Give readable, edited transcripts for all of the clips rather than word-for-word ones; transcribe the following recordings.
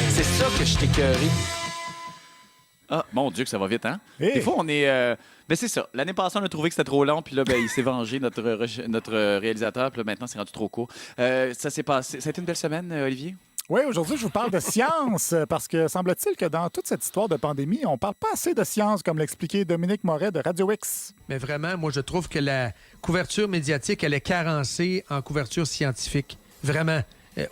C'est ça que je t'écœuré. Ah, mon Dieu, que ça va vite, hein? Hey. Des fois, on est... Ben, c'est ça. L'année passée, on a trouvé que c'était trop long, puis là, ben, il s'est vengé, notre réalisateur, puis là, maintenant, c'est rendu trop court. Ça s'est passé... Ça a été une belle semaine, Olivier? Oui, aujourd'hui, je vous parle de science parce que semble-t-il que dans toute cette histoire de pandémie, on parle pas assez de science, comme l'expliquait Dominique Moret de Radio X. Mais vraiment, moi, je trouve que la couverture médiatique, elle est carencée en couverture scientifique. Vraiment.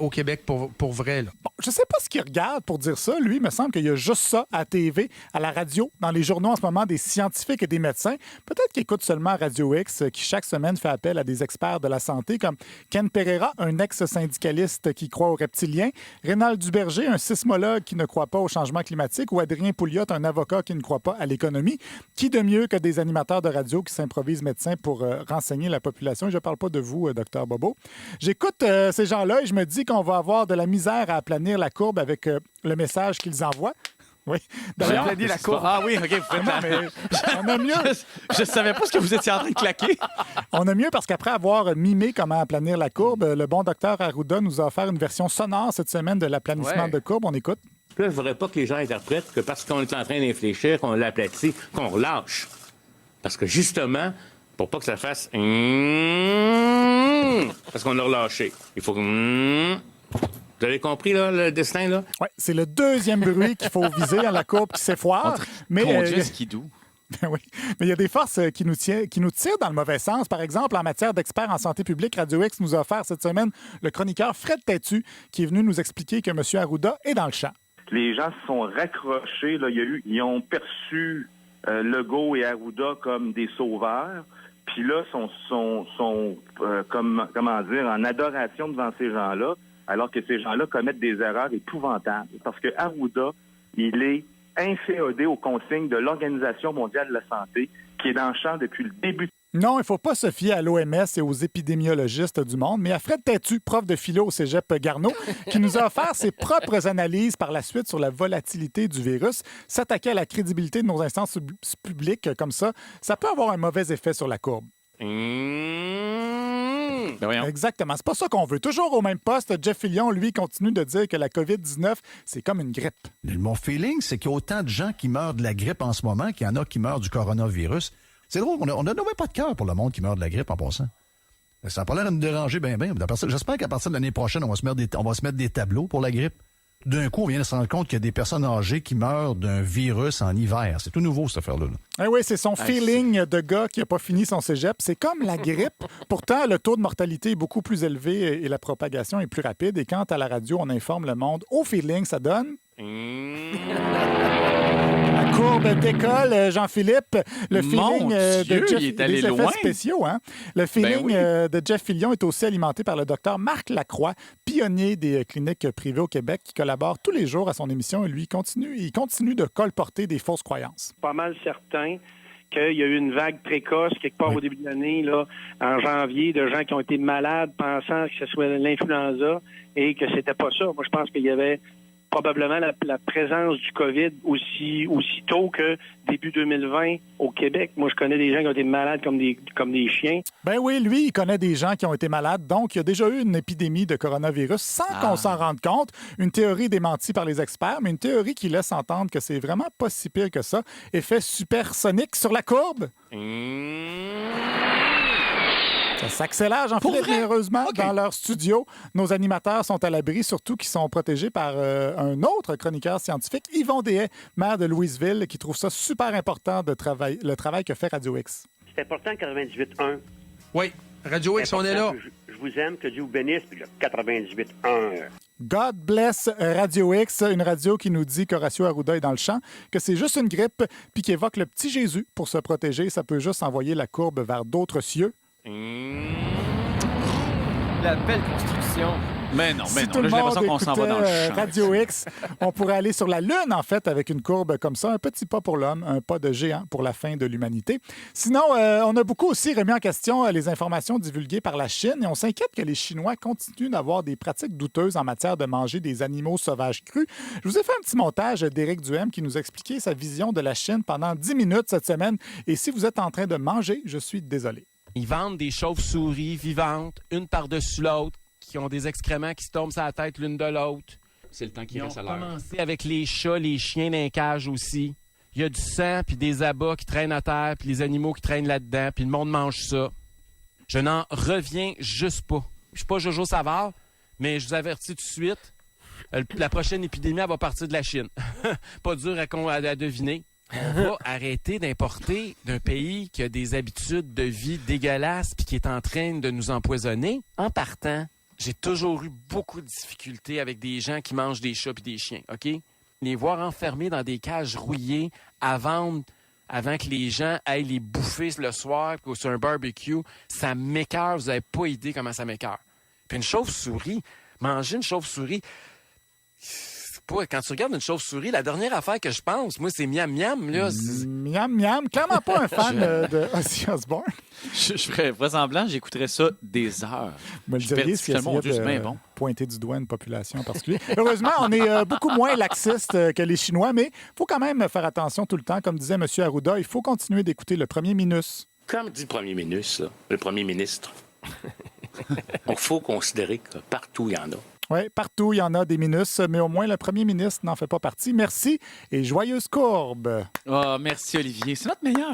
Au Québec, pour vrai. Là. Bon, je sais pas ce qu'il regarde pour dire ça. Lui, il me semble qu'il y a juste ça à TV, à la radio, dans les journaux en ce moment, des scientifiques et des médecins. Peut-être qu'il écoute seulement Radio X, qui chaque semaine fait appel à des experts de la santé, comme Ken Pereira, un ex-syndicaliste qui croit aux reptiliens, Rénal Duberger, un sismologue qui ne croit pas au changement climatique, ou Adrien Pouliot, un avocat qui ne croit pas à l'économie. Qui de mieux que des animateurs de radio qui s'improvisent médecins pour renseigner la population? Je ne parle pas de vous, Dr Bobo. J'écoute ces gens-là et je me dis qu'on va avoir de la misère à aplanir la courbe avec le message qu'ils envoient. Oui. D'ailleurs, Aplanir la courbe. Ah oui, OK, vous faites non, mais on a mieux. Je savais pas ce que vous étiez en train de claquer. On a mieux parce qu'après avoir mimé comment aplanir la courbe, le bon docteur Arruda nous a offert une version sonore cette semaine de l'aplanissement de courbe. On écoute. Là, il ne faudrait pas que les gens interprètent que parce qu'on est en train d'infléchir, qu'on l'aplatit, qu'on relâche. Parce que justement, pour pas que ça fasse parce qu'on l'a relâché. Il faut que vous avez compris là, le destin là? Oui, c'est le deuxième bruit qu'il faut viser à la courbe qui s'effoire. Mais Conduit skidoo. oui, mais il y a des forces qui nous tirent dans le mauvais sens. Par exemple, en matière d'experts en santé publique, Radio X nous a offert cette semaine le chroniqueur Fred Têtu qui est venu nous expliquer que M. Arruda est dans le champ. Les gens se sont raccrochés. Là. Ils ont perçu Legault et Arruda comme des sauveurs. Puis là, sont comment dire, en adoration devant ces gens-là, alors que ces gens-là commettent des erreurs épouvantables. Parce que Arruda, il est inféodé aux consignes de l'Organisation mondiale de la santé, qui est dans le champ depuis le début. Non, il ne faut pas se fier à l'OMS et aux épidémiologistes du monde, mais à Fred Têtu, prof de philo au cégep Garneau, qui nous a offert ses propres analyses par la suite sur la volatilité du virus. S'attaquer à la crédibilité de nos instances publiques comme ça peut avoir un mauvais effet sur la courbe. Exactement. C'est pas ça qu'on veut. Toujours au même poste, Jeff Fillion, lui, continue de dire que la COVID-19, c'est comme une grippe. Mon feeling, c'est qu'il y a autant de gens qui meurent de la grippe en ce moment qu'il y en a qui meurent du coronavirus. C'est drôle, on n'a pas de cœur pour le monde qui meurt de la grippe en passant. Ça n'a pas l'air de nous déranger bien. J'espère qu'à partir de l'année prochaine, on va se mettre des tableaux pour la grippe. D'un coup, on vient de se rendre compte qu'il y a des personnes âgées qui meurent d'un virus en hiver. C'est tout nouveau, cette affaire-là. Oui, c'est son feeling de gars qui n'a pas fini son cégep. C'est comme la grippe. Pourtant, le taux de mortalité est beaucoup plus élevé et la propagation est plus rapide. Et quand à la radio, on informe le monde au feeling, ça donne... La courbe décolle, Jean-Philippe. Le feeling de Jeff, il est allé des effets loin. spéciaux, hein? Le feeling de Jeff Fillion est aussi alimenté par le docteur Marc Lacroix, pionnier des cliniques privées au Québec, qui collabore tous les jours à son émission et lui il continue de colporter des fausses croyances. Pas mal certain qu'il y a eu une vague précoce quelque part au début de l'année, là, en janvier, de gens qui ont été malades pensant que ce soit l'influenza et que c'était pas ça. Moi, je pense qu'il y avait probablement la présence du COVID aussi tôt que début 2020 au Québec. Moi, je connais des gens qui ont été malades comme des chiens. Ben oui, lui, il connaît des gens qui ont été malades. Donc, il y a déjà eu une épidémie de coronavirus sans qu'on s'en rende compte. Une théorie démentie par les experts, mais une théorie qui laisse entendre que c'est vraiment pas si pire que ça. Effet supersonique sur la courbe. Ça s'accélère, Jean-Philippe, heureusement, dans leur studio. Nos animateurs sont à l'abri, surtout qu'ils sont protégés par un autre chroniqueur scientifique, Yvon Dehaye, maire de Louisville, qui trouve ça super important, le travail que fait Radio X. C'est important, 98.1. Oui, Radio X, on est là. Je vous aime, que Dieu vous bénisse, puis le 98.1. God bless Radio X, une radio qui nous dit qu'Horacio Arruda est dans le champ, que c'est juste une grippe, puis qui évoque le petit Jésus pour se protéger. Ça peut juste envoyer la courbe vers d'autres cieux. La belle construction. Mais non, Si j'ai tout le l'impression monde qu'on s'en va dans écoutait le champ. Radio X, on pourrait aller sur la Lune, en fait, avec une courbe comme ça. Un petit pas pour l'homme, un pas de géant pour la fin de l'humanité. Sinon, on a beaucoup aussi remis en question les informations divulguées par la Chine et on s'inquiète que les Chinois continuent d'avoir des pratiques douteuses en matière de manger des animaux sauvages crus. Je vous ai fait un petit montage d'Éric Duhem qui nous expliquait sa vision de la Chine pendant 10 minutes cette semaine. Et si vous êtes en train de manger, je suis désolé. Ils vendent des chauves-souris vivantes, une par-dessus l'autre, qui ont des excréments qui se tombent sur la tête l'une de l'autre. C'est le temps qui Ils ont reste à l'heure. commencé avec les chats, les chiens dans les cages aussi. Il y a du sang, puis des abats qui traînent à terre, puis les animaux qui traînent là-dedans, puis le monde mange ça. Je n'en reviens juste pas. Je suis pas Jojo Savard, mais je vous avertis tout de suite, la prochaine épidémie, elle va partir de la Chine. Pas dur à deviner. On va arrêter d'importer d'un pays qui a des habitudes de vie dégueulasses puis qui est en train de nous empoisonner. En partant, j'ai toujours eu beaucoup de difficultés avec des gens qui mangent des chats et des chiens, OK? Les voir enfermés dans des cages rouillées à vendre avant que les gens aillent les bouffer le soir ou sur un barbecue, ça m'écoeure. Vous n'avez pas idée comment ça m'écoeure. Puis une chauve-souris, manger une chauve-souris... Quand tu regardes une chauve-souris, la dernière affaire que je pense, moi, c'est miam miam. Là. Miam miam. Clairement pas un fan de Ozzy Osbourne. Je ferais vraisemblablement, j'écouterais ça des heures. Me le Je diriez perds si finalement, essayait Dieu, c'est bien de bon. pointer du doigt une population en particulier. Heureusement, on est beaucoup moins laxiste que les Chinois, mais il faut quand même faire attention tout le temps. Comme disait M. Arruda, il faut continuer d'écouter le premier Minus. Comme dit le premier ministre, là, le premier ministre, il faut considérer que partout, il y en a. Oui, partout, il y en a des Minus, mais au moins le premier ministre n'en fait pas partie. Merci et joyeuse courbe. Oh, merci, Olivier. C'est notre meilleur.